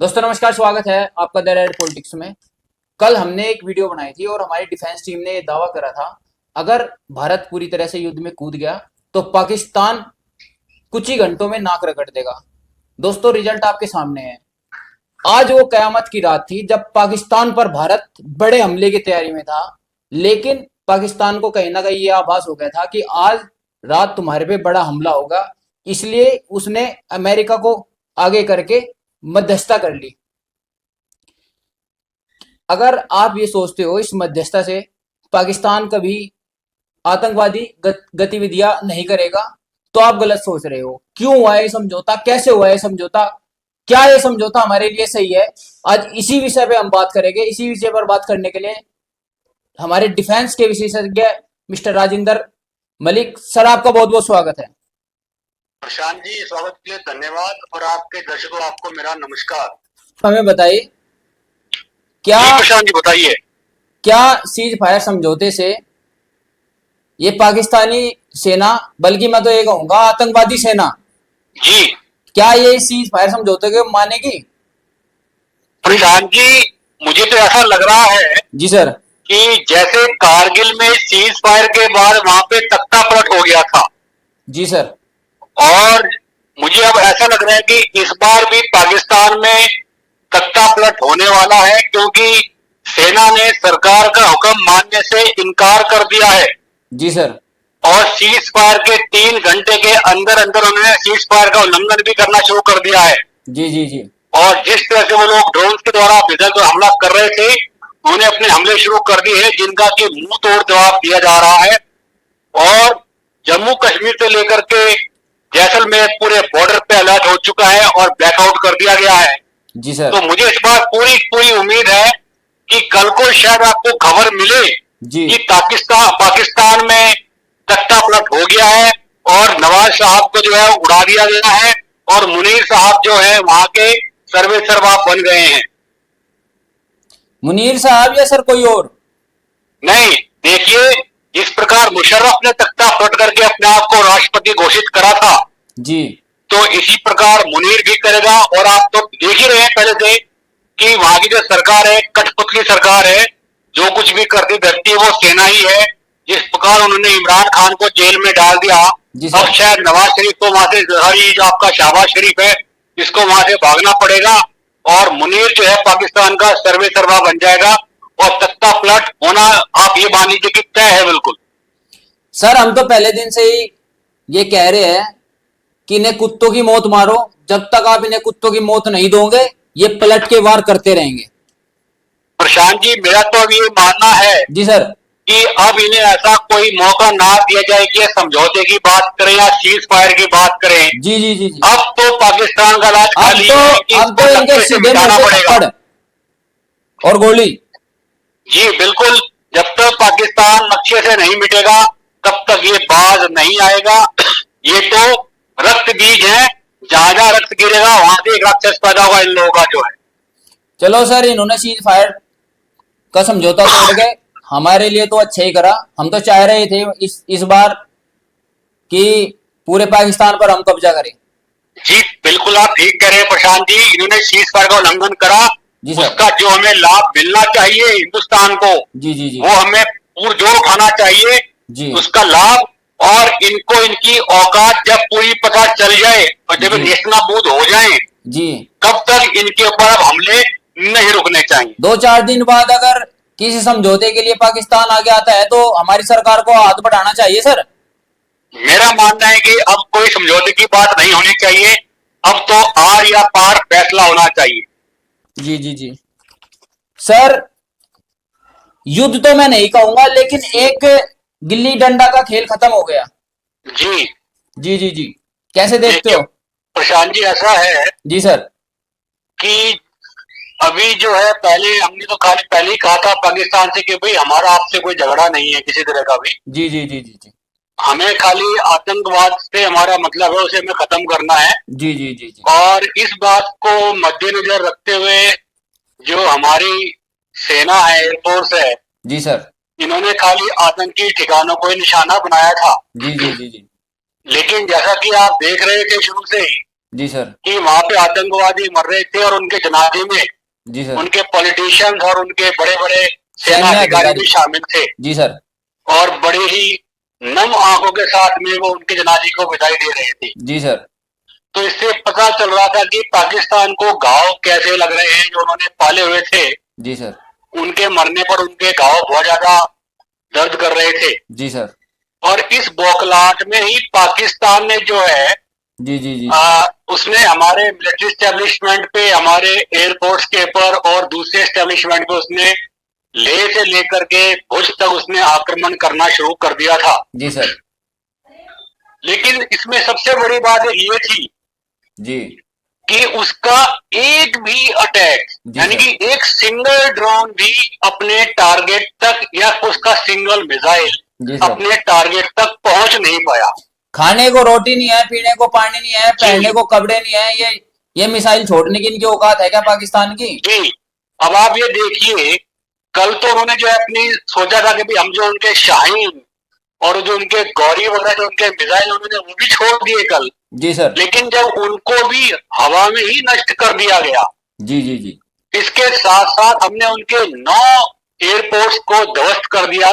दोस्तों नमस्कार, स्वागत है आपका द रेड पॉलिटिक्स में। कल हमने एक वीडियो बनाई थी और हमारी डिफेंस टीम ने ये दावा करा था, अगर भारत पूरी तरह से युद्ध में कूद गया तो पाकिस्तान कुछ ही घंटों में नाक रगड़ देगा। दोस्तों रिजल्ट आपके सामने है। आज वो कयामत की रात थी जब पाकिस्तान पर भारत बड़े हमले की तैयारी में था, लेकिन पाकिस्तान को कहीं ना कहीं ये आभास हो गया था कि आज रात तुम्हारे पे बड़ा हमला होगा, इसलिए उसने अमेरिका को आगे करके मध्यस्थता कर ली। अगर आप ये सोचते हो इस मध्यस्थता से पाकिस्तान कभी आतंकवादी गतिविधियां नहीं करेगा, तो आप गलत सोच रहे हो। क्यों हुआ है समझौता, कैसे हुआ है समझौता, क्या ये समझौता हमारे लिए सही है, आज इसी विषय पे हम बात करेंगे। इसी विषय पर बात करने के लिए हमारे डिफेंस के विशेषज्ञ मिस्टर राजेंद्र मलिक सर, आपका बहुत बहुत स्वागत है। प्रशांत जी, स्वागत के लिए धन्यवाद और आपके दर्शकों आपको मेरा नमस्कार। हमें बताइए, क्या जी प्रशांत जी बताइए। क्या सीज फायर समझौते से ये पाकिस्तानी सेना, बल्कि मैं तो ये कहूंगा आतंकवादी सेना, जी क्या ये सीज फायर समझौते को मानेगी? प्रशांत जी, मुझे तो ऐसा लग रहा है जी सर। कि जैसे कारगिल में सीज फायर के बाद वहां पे तख्ता पलट हो गया था, जी सर। और मुझे अब ऐसा लग रहा है कि इस बार भी पाकिस्तान में तख्ता पलट होने वाला है, क्योंकि सेना ने सरकार का हुक्म मानने से इनकार कर दिया है। जी सर। और सीज फायर के 3 घंटे के अंदर अंदर उन्होंने सीज फायर का उल्लंघन भी करना शुरू कर दिया है। जी जी जी। और जिस तरह से वो लोग ड्रोन के द्वारा इधर जो हमला कर रहे थे, उन्होंने अपने हमले शुरू कर दिए हैं, जिनका कि मुंह तोड़ जवाब दिया जा रहा है। और जम्मू कश्मीर से लेकर के जैसलमेर पूरे बॉर्डर पे अलर्ट हो चुका है और ब्लैकआउट कर दिया गया है। जी सर। तो मुझे इस बार पूरी पूरी उम्मीद है कि कल को शायद आपको खबर मिले जी कि पाकिस्तान में तख्ता पलट हो गया है और नवाज साहब को जो है उड़ा दिया गया है, और मुनीर साहब जो है वहां के सर्वे सर्वा बन गए हैं। मुनीर साहब या सर कोई और? नहीं, देखिए, जिस प्रकार मुशर्रफ ने तख्ता पलट करके अपने आप को राष्ट्रपति घोषित करा था, जी तो इसी प्रकार मुनीर भी करेगा। और आप तो देख ही रहे हैं पहले से कि वहां की जो सरकार है, कठपुतली सरकार है, जो कुछ भी करती धरती है वो सेना ही है। जिस प्रकार उन्होंने इमरान खान को जेल में डाल दिया, जी अब सर। शायद नवाज शरीफ को वहां से, जो आपका शहबाज शरीफ है, इसको वहां से भागना पड़ेगा, और मुनीर जो है पाकिस्तान का सर्वे सर्वा बन जाएगा, और तख्ता पलट होना आप ये मान लीजिए कि तय है बिल्कुल। सर हम तो पहले दिन से ही ये कह रहे हैं कि इन्हें कुत्तों की मौत मारो, जब तक आप इन्हें कुत्तों की मौत नहीं दोगे ये पलट के वार करते रहेंगे। प्रशांत जी, मेरा तो अब ये मानना है जी सर। कि अब इन्हें ऐसा कोई मौका ना दिया जाए कि समझौते की बात करें या सीज फायर की बात करें। जी जी जी जी। अब तो पाकिस्तान का राज खाली है कि अब तो इसको इनके नक्शे से सीधे मिटाना मुंह पे पड़ेगा। थप्पड़ और गोली। जी बिल्कुल, जब तक पाकिस्तान नक्शे से नहीं मिटेगा तब तक ये बाज नहीं आएगा। ये तो रक्त बीज है, जहां जहां रक्त गिरेगा वहां से एक राक्षस पैदा होगा इन लोगों का जो है। चलो सर, इन्होंने सीज फायर का समझौता तोड़ के हमारे लिए तो अच्छा ही करा। हम तो चाह रहे थे इस बार कि पूरे पाकिस्तान पर हम कब्जा करें। जी बिल्कुल, आप ठीक कह रहे हैं प्रशांत जी, इन्होंने सीज फायर का उल्लंघन करा, जी सर। उसका जो हमें लाभ मिलना चाहिए हिंदुस्तान को, जी जी जी वो हमें पुरजोर उठाना चाहिए जी उसका लाभ। और इनको इनकी औकात जब पूरी पता चल जाए और जब जी नेस्तनाबूद हो जाए, जी। तब तक इनके ऊपर अब हमले नहीं रुकने चाहिए। 2-4 दिन बाद अगर किसी समझौते के लिए पाकिस्तान आगे आता है तो हमारी सरकार को हाथ बढ़ाना चाहिए सर। मेरा मानना है कि अब कोई समझौते की बात नहीं होनी चाहिए, अब तो आर या पार फैसला होना चाहिए। जी जी जी। सर युद्ध तो मैं नहीं कहूंगा, लेकिन एक गिल्ली डंडा का खेल खत्म हो गया। जी जी जी जी। कैसे देखते देखिए हो? प्रशांत जी, ऐसा है जी सर। कि अभी जो है, पहले हमने तो खाली पहले ही कहा था पाकिस्तान से कि भाई हमारा आपसे कोई झगड़ा नहीं है किसी तरह का भी, जी जी जी जी जी हमें खाली आतंकवाद से हमारा मतलब है, उसे हमें खत्म करना है। जी जी जी जी और इस बात को मद्देनजर रखते हुए जो हमारी सेना है, एयरफोर्स है, जी सर। इन्होंने खाली आतंकी ठिकानों को ही निशाना बनाया था। जी जी जी जी लेकिन जैसा कि आप देख रहे थे शुरू से ही जी सर। कि वहां पे आतंकवादी मर रहे थे और उनके जनाजे में जी सर। उनके पॉलिटिशियंस और उनके बड़े बड़े सेना सैन्य अधिकारी अधिकारी। भी शामिल थे जी सर। और बड़े ही नम आंखों के साथ में वो उनके जनाजे को विदाई दे रहे थे। जी सर। तो इससे पता चल रहा था कि पाकिस्तान को घाव कैसे लग रहे हैं जो उन्होंने पाले हुए थे। जी सर। उनके मरने पर उनके घाव बहुत ज्यादा दर्द कर रहे थे। जी सर। और इस बौखलाहट में ही पाकिस्तान ने जो है जी जी जी। उसने हमारे मिलिट्री स्टैब्लिशमेंट पे, हमारे एयरपोर्ट्स के ऊपर और दूसरे स्टैब्लिशमेंट पे उसने लेह से लेकर के भुज तक उसने आक्रमण करना शुरू कर दिया था। जी सर। लेकिन इसमें सबसे बड़ी बात ये थी जी कि उसका एक भी अटैक, जी यानी सर। कि एक सिंगल ड्रोन भी अपने टारगेट तक या उसका सिंगल मिसाइल जी सर। अपने टारगेट तक पहुंच नहीं पाया। खाने को रोटी नहीं है, पीने को पानी नहीं है, पहनने जी को कपड़े नहीं है, ये मिसाइल छोड़ने की इनकी औकात है क्या पाकिस्तान की? जी। अब आप ये देखिए, कल तो उन्होंने जो है अपनी सोचा था कि भाई हम जो उनके शाहीन और जो उनके गौरी वगैरह जो उनके मिसाइल उन्होंने वो भी छोड़ दिए कल। जी सर। लेकिन जब उनको भी हवा में ही नष्ट कर दिया गया, जी जी जी। इसके साथ साथ हमने उनके 9 एयरपोर्ट्स को ध्वस्त कर दिया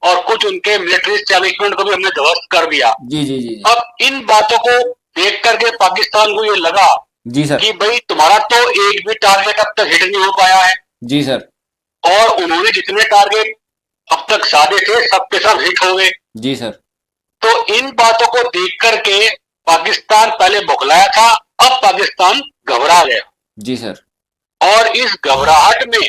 और कुछ उनके मिलिट्री स्टैब्लिशमेंट को भी हमने ध्वस्त कर दिया। जी जी जी जी। अब इन बातों को देख करके पाकिस्तान को ये लगा जी सर। कि भाई तुम्हारा तो एक भी टारगेट अब तक हिट नहीं हो पाया है जी सर। और उन्होंने जितने टारगेट अब तक साधे थे सब के सब हिट हो गए। जी सर। तो इन बातों को देख करके पाकिस्तान पहले बौखलाया था, अब पाकिस्तान घबरा गया जी सर। और इस घबराहट में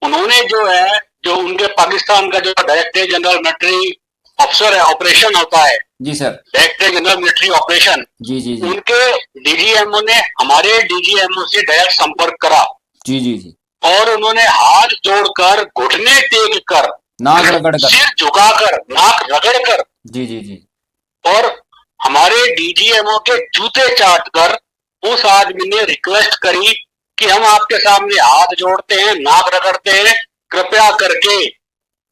उन्होंने जो है, जो उनके पाकिस्तान का जो डायरेक्टर जनरल मिलिट्री अफसर है, ऑपरेशन होता है, जी sir. Director general military operation, जी जी जी। उनके डीजीएमओ ने हमारे डीजीएमओ से डायरेक्ट संपर्क करा जी जी जी। और उन्होंने हाथ जोड़कर, घुटने टेक कर, नाक रगड़ कर। सिर झुकाकर, नाक रगड़ कर जी जी जी। और हमारे डीजीएमओ के जूते चाट कर उस आदमी ने रिक्वेस्ट करी कि हम आपके सामने हाथ जोड़ते हैं, नाक रगड़ते हैं, कृपया करके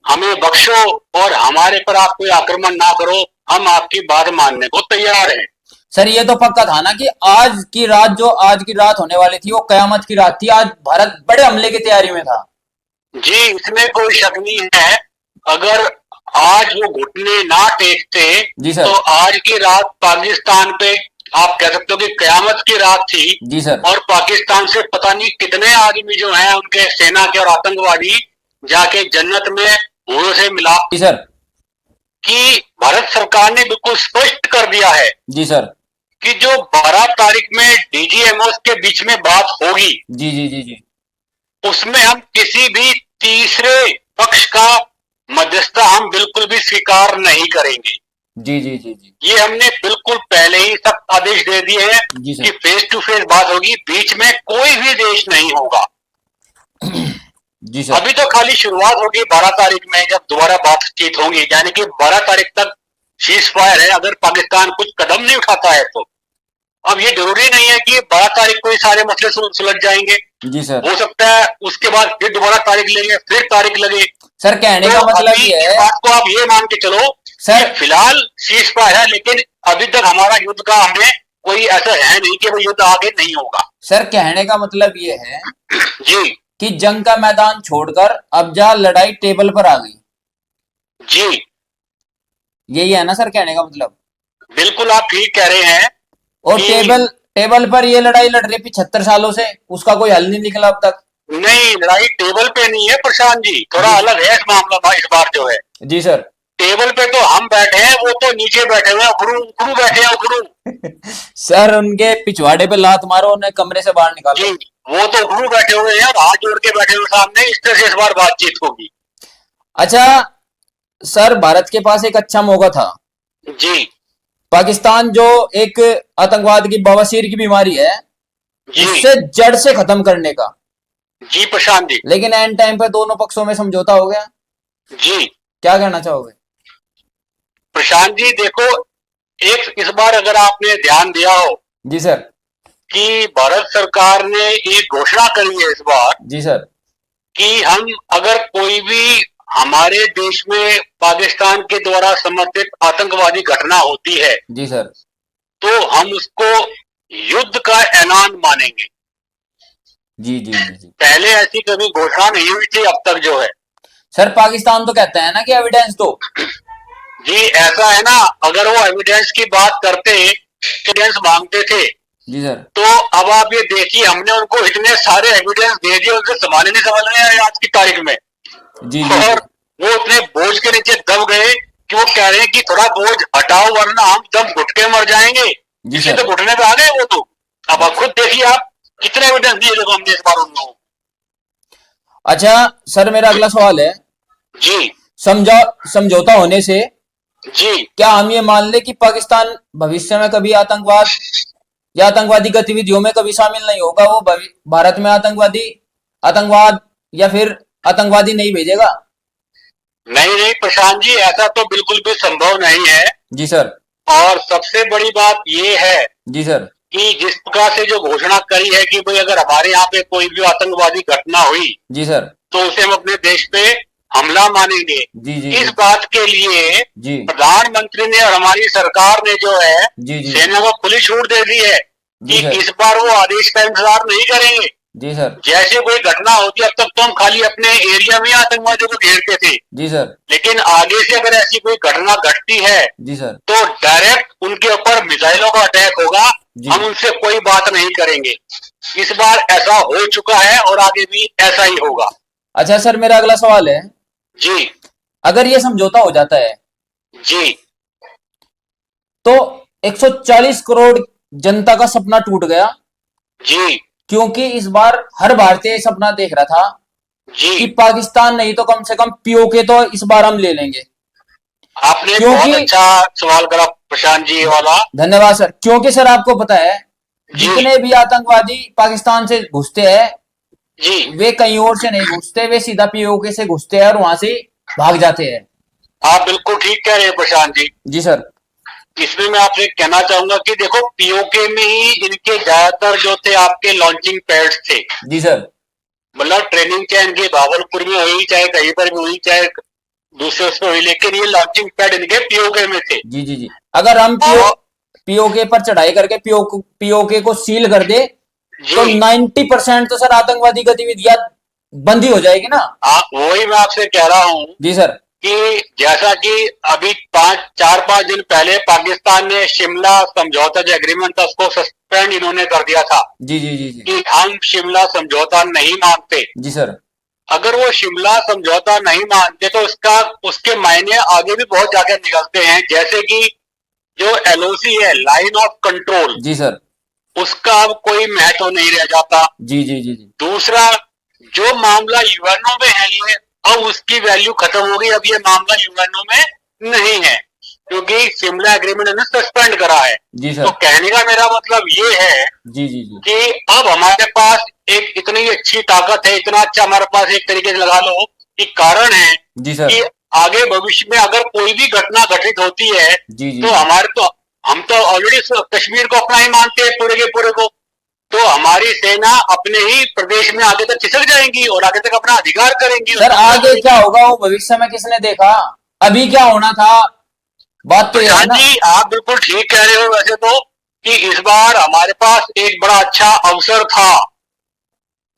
हमें बख्शो और हमारे पर आप कोई आक्रमण ना करो, हम आपकी बात मानने को तैयार हैं। सर ये तो पक्का था ना कि आज की रात, जो आज की रात होने वाली थी वो कयामत की रात थी, आज भारत बड़े हमले की तैयारी में था। जी, इसमें कोई शक नहीं है। अगर आज वो घुटने ना टेकते जी सर। तो आज की रात पाकिस्तान पे आप कह सकते हो कि कयामत की रात थी। जी सर। और पाकिस्तान से पता नहीं कितने आदमी जो हैं उनके सेना के और आतंकवादी जाके जन्नत में हुओं से मिला। जी सर। कि भारत सरकार ने बिल्कुल स्पष्ट कर दिया है जी सर। कि जो 12 तारीख में डीजीएमओ के बीच में बात होगी, जी जी जी जी। उसमें हम किसी भी तीसरे पक्ष का मध्यस्थता हम बिल्कुल भी स्वीकार नहीं करेंगे। जी जी जी जी। ये हमने बिल्कुल पहले ही सब आदेश दे दिए हैं जी कि सर। फेस टू फेस बात होगी, बीच में कोई भी देश नहीं होगा। जी सर। अभी तो खाली शुरुआत होगी 12 तारीख में जब दोबारा बातचीत होंगी, यानी कि 12 तारीख तक सीज फायर है अगर पाकिस्तान कुछ कदम नहीं उठाता है तो। अब ये जरूरी नहीं है कि 12 तारीख को ही सारे मसले सुलझ जाएंगे, जी सर। हो सकता है उसके बाद फिर दोबारा तारीख लेंगे, फिर तारीख लगे। सर कहने तो का मतलब अभी ये इस है बात को आप ये मान के चलो सर, कि फिलहाल सीज फायर है, लेकिन अभी तक हमारा युद्ध का हमें कोई ऐसा है नहीं कि वो युद्ध आगे नहीं होगा। सर कहने का मतलब ये है जी कि जंग का मैदान छोड़कर अब जा लड़ाई टेबल पर आ गई, जी, यही है ना सर कहने का मतलब? बिल्कुल आप ठीक कह रहे हैं। और कि टेबल पर ये लड़ाई लड़ रही 75 सालों से, उसका कोई हल नहीं निकला अब तक। नहीं, लड़ाई टेबल पे नहीं है प्रशांत जी, थोड़ा जी अलग है इस मामला इस बार जो है। जी सर। टेबल पे तो हम बैठे हैं, वो तो नीचे बैठे हुए हैं, उखड़ू उखड़ू बैठे हैं, उखड़ू। सर उनके पिछवाड़े पे लात मारो, उन्हें कमरे से बाहर निकालो। जी, वो तो उखड़ू बैठे हुए हैं और हाथ जोड़ के बैठे हुए सामने, इस तरह से इस बार बातचीत होगी। अच्छा सर, भारत के पास एक अच्छा मौका था। जी पाकिस्तान जो एक आतंकवाद की बवासीर की बीमारी है, जी उससे जड़ से खत्म करने का, जी प्रशांत जी। लेकिन एंड टाइम पे दोनों पक्षों में समझौता हो गया। जी क्या कहना चाहोगे? प्रशांत जी देखो, एक इस बार अगर आपने ध्यान दिया हो जी सर। कि भारत सरकार ने एक घोषणा करी है इस बार जी सर। कि हम अगर कोई भी हमारे देश में पाकिस्तान के द्वारा समर्थित आतंकवादी घटना होती है जी सर। तो हम उसको युद्ध का ऐलान मानेंगे। जी जी जी जी पहले ऐसी कभी घोषणा नहीं हुई थी अब तक जो है। सर, पाकिस्तान तो कहता है ना कि एविडेंस दो। जी ऐसा है ना, अगर वो एविडेंस की बात करते, एविडेंस मांगते थे, जी सर। तो अब आप ये देखिए, हमने उनको इतने सारे एविडेंस दे दिए, उनसे संभालने नहीं संभाल रहे हैं आज की तारीख में। जी जी जी और वो उतने बोझ के नीचे दब गए कि वो कह रहे हैं कि थोड़ा बोझ हटाओ वरना हम दम घुट के मर जाएंगे। जी इसी सर। तो घुटने पे आ गए वो तो। अब आप खुद देखिए, आप कितने एविडेंस दिए देखो हमने इस बार उन लोगों को। अच्छा सर, मेरा अगला सवाल है, जी समझा समझौता होने से जी क्या हम ये मान ले कि पाकिस्तान भविष्य में कभी आतंकवाद या आतंकवादी गतिविधियों में कभी शामिल नहीं होगा? वो भारत में आतंकवाद या फिर आतंकवादी नहीं भेजेगा? नहीं नहीं प्रशांत जी, ऐसा तो बिल्कुल भी संभव नहीं है। जी सर। और सबसे बड़ी बात ये है जी सर। कि जिस प्रकार से जो घोषणा करी है कि भाई अगर हमारे यहाँ पे कोई भी आतंकवादी घटना हुई जी सर। तो उसे हम अपने देश पे हमला मानेंगे। जी जी इस जी बात के लिए जी प्रधानमंत्री ने और हमारी सरकार ने जो है जी जी सेना को खुली छूट दे दी है जी कि सर। इस बार वो आदेश का इंतजार नहीं करेंगे। जी सर। जैसे कोई घटना होती, अब तक तो हम खाली अपने एरिया में आतंकवादियों को घेरते थे, जी सर। लेकिन आगे से अगर ऐसी कोई घटना घटती है जी सर। तो डायरेक्ट उनके ऊपर मिसाइलों का अटैक होगा। जी। हम उनसे कोई बात नहीं करेंगे। इस बार ऐसा हो चुका है और आगे भी ऐसा ही होगा। अच्छा सर, मेरा अगला सवाल है, जी अगर ये समझौता हो जाता है जी तो 140 करोड़ जनता का सपना टूट गया, जी क्योंकि इस बार हर भारतीय सपना देख रहा था कि जी। पाकिस्तान नहीं तो कम से कम पीओके तो इस बार हम ले लेंगे। आपने बहुत क्योंकि अच्छा सवाल करा प्रशांत जी, ये वाला। धन्यवाद सर, क्योंकि सर आपको पता है जी जितने भी आतंकवादी पाकिस्तान से घुसते हैं जी। वे कहीं और से नहीं घुसते, वे सीधा पीओके से घुसते हैं और वहां से भाग जाते हैं। आप बिल्कुल ठीक कह रहे हैं प्रशांत जी। जी सर। इसमें मैं आपसे कहना चाहूंगा कि देखो, पीओके में ही इनके ज्यादातर जो थे आपके लॉन्चिंग पैड्स थे। जी सर। मतलब ट्रेनिंग चाहे इनकी भावलपुर में हुई, चाहे कहीं पर भी हुई, चाहे दूसरे उसमें हुई, लेकिन ये लॉन्चिंग पैड इनके पीओके में थे। जी जी जी अगर हम और पीओके पर चढ़ाई करके पीओके को सील कर दे तो जी 90% तो सर आतंकवादी गतिविधियां बंद ही हो जाएगी ना। वही मैं आपसे कह रहा हूं जी सर। कि जैसा कि अभी 4-5 दिन पहले पाकिस्तान ने शिमला समझौता जो एग्रीमेंट था उसको सस्पेंड इन्होंने कर दिया था जी जी जी जी कि हम शिमला समझौता नहीं मानते। जी सर। अगर वो शिमला समझौता नहीं मानते तो उसके मायने आगे भी बहुत ज्यादा निकलते हैं। जैसे कि जो एलओसी है, लाइन ऑफ कंट्रोल, जी सर। उसका अब कोई महत्व नहीं रह जाता। जी जी जी जी दूसरा, जो मामला यूएनओ में है ये, अब उसकी वैल्यू खत्म हो गई। अब ये मामला यूएनओ में नहीं है क्योंकि शिमला एग्रीमेंट ने सस्पेंड करा है। जी तो सर। कहने का मेरा मतलब ये है जी जी जी कि अब हमारे पास एक इतनी अच्छी ताकत है, इतना अच्छा हमारे पास एक तरीके से लगा लो कि कारण है जी सर। कि आगे भविष्य में अगर कोई भी घटना घटित होती है जी जी तो हम तो ऑलरेडी कश्मीर को अपना ही मानते हैं पूरे के पूरे को। तो हमारी सेना अपने ही प्रदेश में आगे तक खिसक जाएंगी और आगे तक अपना अधिकार करेंगी। सर, आगे क्या होगा वो भविष्य में किसने देखा? अभी क्या होना था, बात तो यह है प्रशांत ना। जी, आप बिल्कुल ठीक कह रहे हो वैसे तो कि इस बार हमारे पास एक बड़ा अच्छा अवसर था,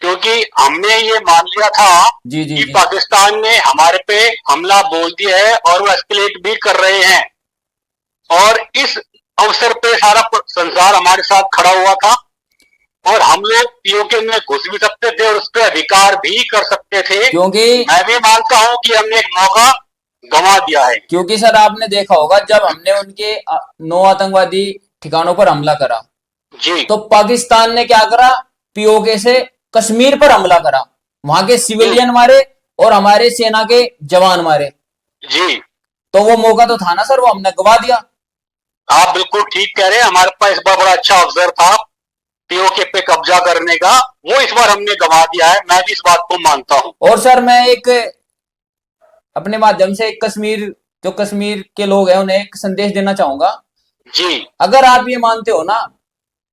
क्योंकि हमने ये मान लिया था जी जी कि जी पाकिस्तान ने हमारे पे हमला बोल दिया है और वो एस्केलेट भी कर रहे हैं। और इस अवसर पे सारा संसार हमारे साथ खड़ा हुआ था और हम लोग पीओके में घुस भी सकते थे और उस पर अधिकार भी कर सकते थे। क्योंकि मैं भी मानता हूं कि हमने एक मौका गंवा दिया है। क्योंकि सर आपने देखा होगा जब हमने उनके 9 आतंकवादी ठिकानों पर हमला करा जी तो पाकिस्तान ने क्या करा, पीओके से कश्मीर पर हमला करा, वहां के सिविलियन मारे और हमारे सेना के जवान मारे। जी। तो वो मौका तो था ना सर, वो हमने गवा दिया। आप बिल्कुल ठीक कह रहे हैं, हमारे पास इस बार बड़ा अच्छा अवसर था पीओके पे कब्जा करने का, वो इस बार हमने गंवा दिया है। मैं भी इस बात को मानता हूं। और सर मैं एक अपने माध्यम से एक कश्मीर के लोग हैं उन्हें एक संदेश देना चाहूंगा। जी अगर आप ये मानते हो ना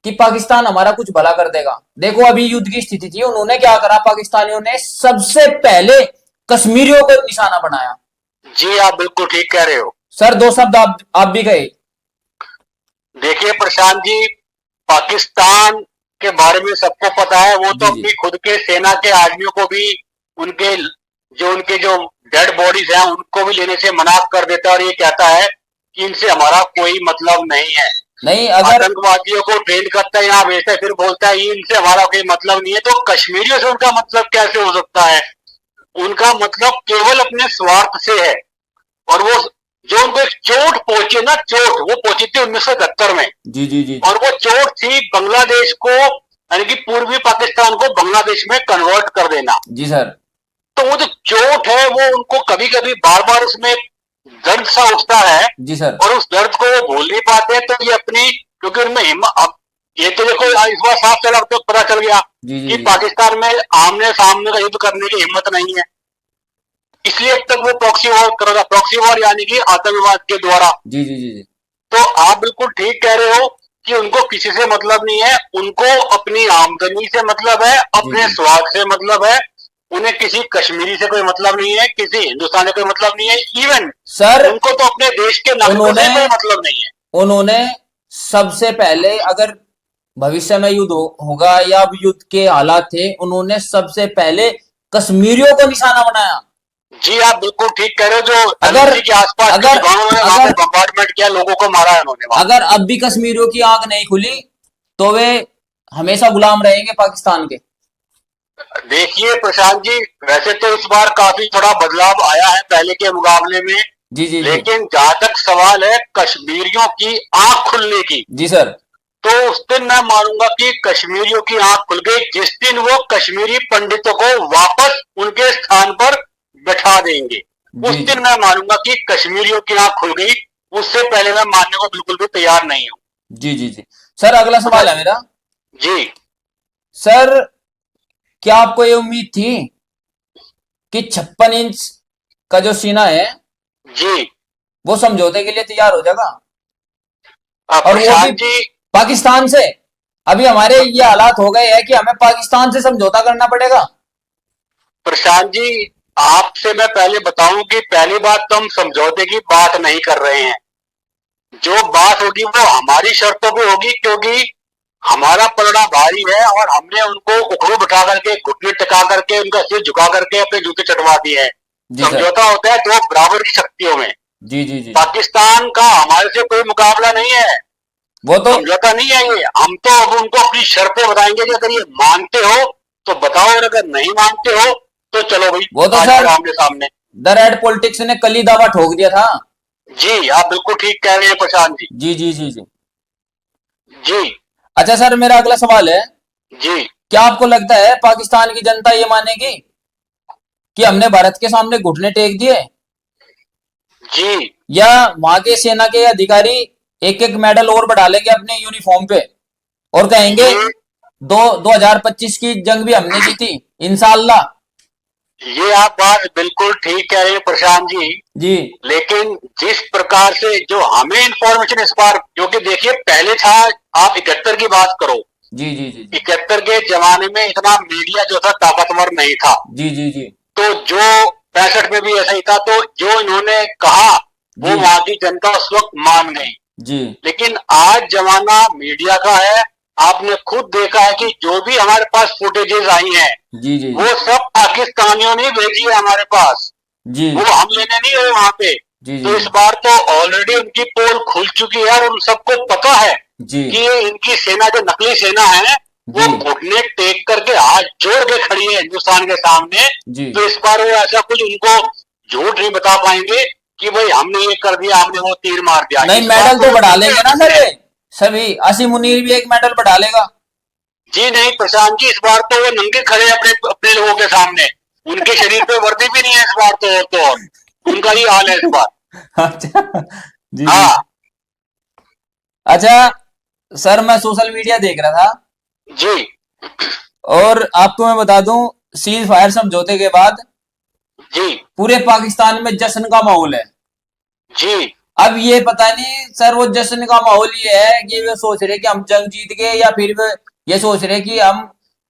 कि पाकिस्तान हमारा कुछ भला कर देगा, देखो अभी युद्ध की स्थिति थी, उन्होंने क्या करा, पाकिस्तानियों ने सबसे पहले कश्मीरियों को निशाना बनाया। जी। आप बिल्कुल ठीक कह रहे हो। सर 2 शब्द आप भी कहे। देखिए प्रशांत जी, पाकिस्तान के बारे में सबको पता है, वो तो जी जी अपनी खुद के सेना के आदमियों को भी उनके उनके जो डेड बॉडीज हैं उनको भी लेने से मना कर देता है और ये कहता है कि इनसे हमारा कोई मतलब नहीं है। नहीं अगर आतंकवादियों को ट्रेन करता है, यहाँ भेजता है, फिर बोलता है इनसे हमारा कोई मतलब नहीं है। तो कश्मीरियों से उनका मतलब कैसे हो सकता है? उनका मतलब केवल अपने स्वार्थ से है। और वो जो उनको एक चोट पहुंची ना, चोट वो पहुंची थी 1971 में, जी जी जी और वो चोट थी बांग्लादेश को, यानी कि पूर्वी पाकिस्तान को बांग्लादेश में कन्वर्ट कर देना। जी सर तो वो जो चोट है वो उनको कभी कभी बार बार उसमें दर्द सा उठता है, जी सर और उस दर्द को वो भूल नहीं पाते। तो ये अपनी, क्योंकि उनमें हिम्मत, अब ये तो देखो इस बार साफ चला, तो पता चल गया जी जी कि जी पाकिस्तान में आमने सामने का युद्ध करने की हिम्मत नहीं है, इसलिए अब तक वो प्रॉक्सी वॉर कर रहा, प्रॉक्सी वॉर यानी कि आतंकवाद के द्वारा। जी जी जी जी तो आप बिल्कुल ठीक कह रहे हो कि उनको किसी से मतलब नहीं है, उनको अपनी आमदनी से मतलब है, जी अपने जी स्वाद से मतलब है। उन्हें किसी कश्मीरी से कोई मतलब नहीं है, किसी हिंदुस्तान से कोई मतलब नहीं है, इवन सर उनको तो अपने देश के नागरिकों उन्होंने से कोई मतलब नहीं है। उन्होंने सबसे पहले, अगर भविष्य में युद्ध होगा या अब युद्ध के हालात थे, उन्होंने सबसे पहले कश्मीरियों को निशाना बनाया। जी आप बिल्कुल ठीक कह रहे हो। जो अगर एलओसी के आसपास के अगर गांवों में वहां पे अगर बम्बार्डमेंट किया, लोगों को मारा है उन्होंने वहां। अगर अब भी कश्मीरियों की आंख नहीं खुली तो वे हमेशा गुलाम रहेंगे पाकिस्तान के। देखिए प्रशांत जी, वैसे तो इस बार काफी थोड़ा बदलाव आया है पहले के मुकाबले में, जी जी जी लेकिन जहां तक सवाल है कश्मीरियों की आंख खुलने की, जी सर तो उस दिन मैं मानूंगा कि कश्मीरियों की आंख खुल गई जिस दिन वो कश्मीरी पंडितों को वापस उनके स्थान पर बैठा देंगे। उस जी जी दिन मैं मानूंगा कि कश्मीरियों की आंख खुल गई। उससे पहले मैं मानने को बिल्कुल भी तैयार नहीं हूं। जी जी जी सर, अगला अच्छा सवाल है मेरा। जी। सर, क्या आपको ये उम्मीद थी कि 56 इंच का जो सीना है जी वो समझौते के लिए तैयार हो जाएगा, और वो भी प्रशांत जी, पाकिस्तान से? अभी हमारे ये हालात हो गए हैं कि हमें पाकिस्तान से समझौता करना पड़ेगा। प्रशांत जी, आपसे मैं पहले बताऊं कि पहली बात तो हम समझौते की बात नहीं कर रहे हैं। जो बात होगी वो हमारी शर्तों पे होगी, क्योंकि हमारा पलड़ा भारी है और हमने उनको उखड़ू बिठा करके, घुटने टिका करके, उनका सिर झुका करके अपने जूते चटवा दिए हैं। जी सर समझौता होता है दो बराबर की शक्तियों में। जी जी जी पाकिस्तान का हमारे से कोई मुकाबला नहीं है, वो तो समझौता नहीं है ये। हम तो अब उनको अपनी शर्तें बताएंगे कि अगर ये मानते हो तो बताओ, और अगर नहीं मानते हो तो चलो भाई वो तो आ सर जाओ आमने सामने। द रेड पॉलिटिक्स ने कल ही दावा ठोक दिया था। जी आप बिल्कुल ठीक कह रहे हैं प्रशांत जी। जी जी जी जी जी अच्छा सर, मेरा अगला सवाल है। जी क्या आपको लगता है पाकिस्तान की जनता ये मानेगी कि हमने भारत के सामने घुटने टेक दिए, जी या वहां के सेना के अधिकारी एक एक मेडल और बढ़ा लेंगे अपने यूनिफॉर्म पे और कहेंगे ये 2025 की जंग भी हमने जीती इंशाल्लाह? ये आप बात बिल्कुल ठीक कह रहे हैं प्रशांत जी। जी लेकिन जिस प्रकार से जो हमें इंफॉर्मेशन इस बार, क्योंकि देखिए पहले था, आप 71 की बात करो, जी जी जी 71 के जमाने में इतना मीडिया जो था ताकतवर नहीं था। जी जी जी तो जो 65 में भी ऐसा ही था, तो जो इन्होंने कहा वो जी वहां की जनता उस वक्त मान गई। जी लेकिन आज जमाना मीडिया का है। आपने खुद देखा है कि जो भी हमारे पास फुटेजेस आई हैं जी जी वो सब पाकिस्तानियों ने भेजी है हमारे पास, जी वो हम लेने नहीं गए वहां पे। जी तो जी इस बार तो ऑलरेडी उनकी पोल खुल चुकी है और उन सबको पता है जी कि ये इनकी सेना जो नकली सेना है वो जी घुटने टेक करके हाथ जोड़ के खड़ी है हिंदुस्तान के सामने। जी तो इस बार वो ऐसा कुछ उनको झूठ नहीं बता पाएंगे कि भाई हमने ये कर दिया, हमने वो तीर मार दिया। नहीं, इस बार मेडल तो तो वो बढ़ा पूरे लेंगे ना सर, ये सभी आसिम मुनीर भी एक मेडल बढ़ा लेगा। जी नहीं प्रशांत जी, इस बार तो वो नंगे खड़े हैं अपने अपने लोगों के सामने। उनके शरीर पे वर्दी भी नहीं है इस बार तो और उनका ही हाल है इस बार। अच्छा जी जी हाँ अच्छा सर, मैं सोशल मीडिया देख रहा था जी और आपको मैं बता दूं, सीज फायर समझौते के बाद जी पूरे पाकिस्तान में जश्न का माहौल है। जी अब ये पता नहीं सर, वो जश्न का माहौल ये है कि वे सोच रहे कि हम जंग जीत गए, या फिर वे ये सोच रहे कि हम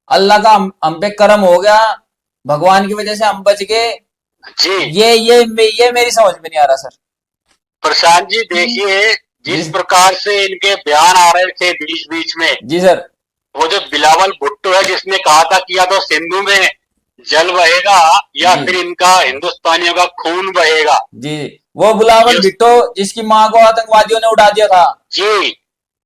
अल्लाह का हम पे करम हो गया, भगवान की वजह से हम बच गए। जी ये मेरी समझ में नहीं आ रहा सर। प्रशांत जी देखिए, जिस जी प्रकार से इनके बयान आ रहे थे बीच बीच में, जी सर। वो जो बिलावल भुट्टो है जिसने कहा था कि या तो सिंधु में जल बहेगा या जी फिर इनका हिंदुस्तानियों का खून बहेगा। जी। वो बुलावल ये भिट्टो जिसकी माँ को आतंकवादियों ने उड़ा दिया था। जी।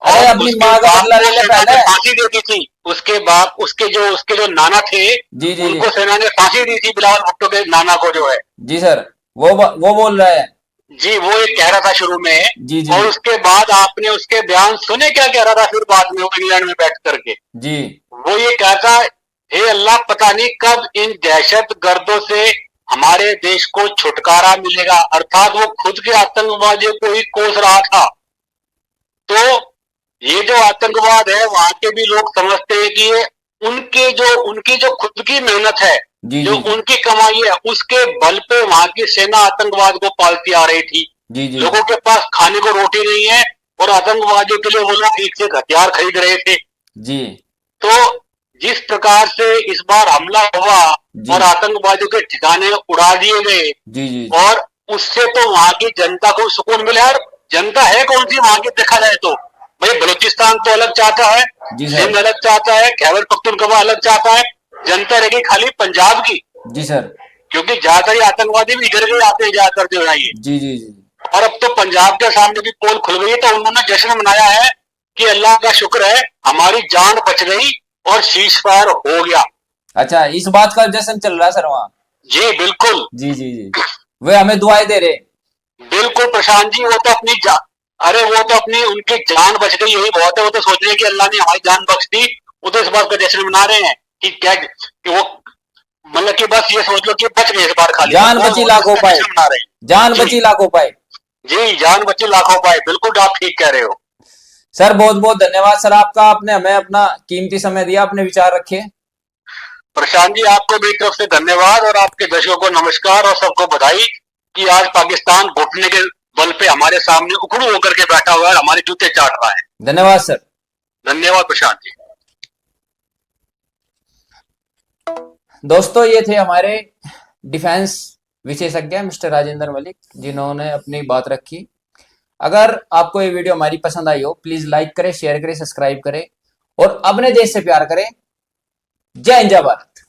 अरे और अपनी उसके माँ का बाप बदला को ले ले सेना पहले। ने फांसी दे दी थी। उसके बाप, उसके जो नाना थे, जी जी जी उनको सेना ने फांसी दी थी, बिलावल भुट्टो के नाना को जो है। जी सर। वो बोल रहा है। जी, वो ये कह रहा था शुरू में। जी जी और उसके बाद आपने उसके बयान सुने क्या कह रहा था फिर बाद में वो इंग्लैंड में बैठ करके? जी वो ये कहता, हे अल्लाह, पता नहीं कब इन दहशत गर्दों से हमारे देश को छुटकारा मिलेगा। अर्थात वो खुद के आतंकवादियों को ही कोस रहा था। तो ये जो आतंकवाद है, वहां के भी लोग समझते हैं कि ये उनकी जो खुद की मेहनत है, जी जो जी जी उनकी कमाई है, उसके बल पे वहां की सेना आतंकवाद को पालती आ रही थी। जी जी लोगों के पास खाने को रोटी नहीं है और आतंकवादियों के लिए वो लोग एक से एक हथियार खरीद रहे थे। जी तो जिस प्रकार से इस बार हमला हुआ जी और आतंकवादियों के ठिकाने उड़ा दिए गए, जी जी और उससे तो वहां की जनता को सुकून मिला। यार, जनता है कौन सी वहां की देखा जाए तो? भाई, बलूचिस्तान तो अलग चाहता है, जी सर। सिंध अलग चाहता है, खैबर पख्तूनख्वा अलग चाहता है। जनता रहेगी खाली पंजाब की, जी सर। क्योंकि ज्यादातर ये आतंकवादी भी इधर के आते हैं ज्यादातर जो है ये। जी जी जी। और अब तो पंजाब के सामने भी पोल खुल गई है, तो उन्होंने जश्न मनाया है कि अल्लाह का शुक्र है हमारी जान बच गई और सीज फायर हो गया। अच्छा, इस बात का जश्न चल रहा है सर वहाँ। जी बिल्कुल। जी जी जी। वे हमें दुआएं दे रहे। बिल्कुल प्रशांत जी, वो तो अपनी अरे वो तो अपनी उनकी जान बच गई, यही बहुत है। वो तो सोच रहे हैं कि अल्लाह ने हमारी जान बख्श दी। वो तो इस बात का जश्न मना रहे हैं कि क्या, कि वो, मतलब कि बस ये समझ लो कि बच गए इस बार खाली, बस जान बची वो लाखों इसका पाए। जश्न मना रहे जान हैं। बची जी लाखों पाए। जी, जान बची लाखों पाए, बिल्कुल आप ठीक कह रहे हो। सर बहुत बहुत धन्यवाद सर आपका, आपने हमें अपना कीमती समय दिया, अपने विचार रखे। प्रशांत जी, आपको मेरी तरफ से धन्यवाद और आपके दर्शकों को नमस्कार और सबको बधाई कि आज पाकिस्तान घुटने के बल पे हमारे सामने उखड़ू होकर के बैठा हुआ है, हमारे जूते चाट रहा है। धन्यवाद सर। धन्यवाद प्रशांत जी। दोस्तों, ये थे हमारे डिफेंस विशेषज्ञ मिस्टर राजेंद्र मलिक, जिन्होंने अपनी बात रखी। अगर आपको ये वीडियो हमारी पसंद आई हो, प्लीज लाइक करें, शेयर करें, सब्सक्राइब करें और अपने देश से प्यार करें। जय हिंद, जय भारत।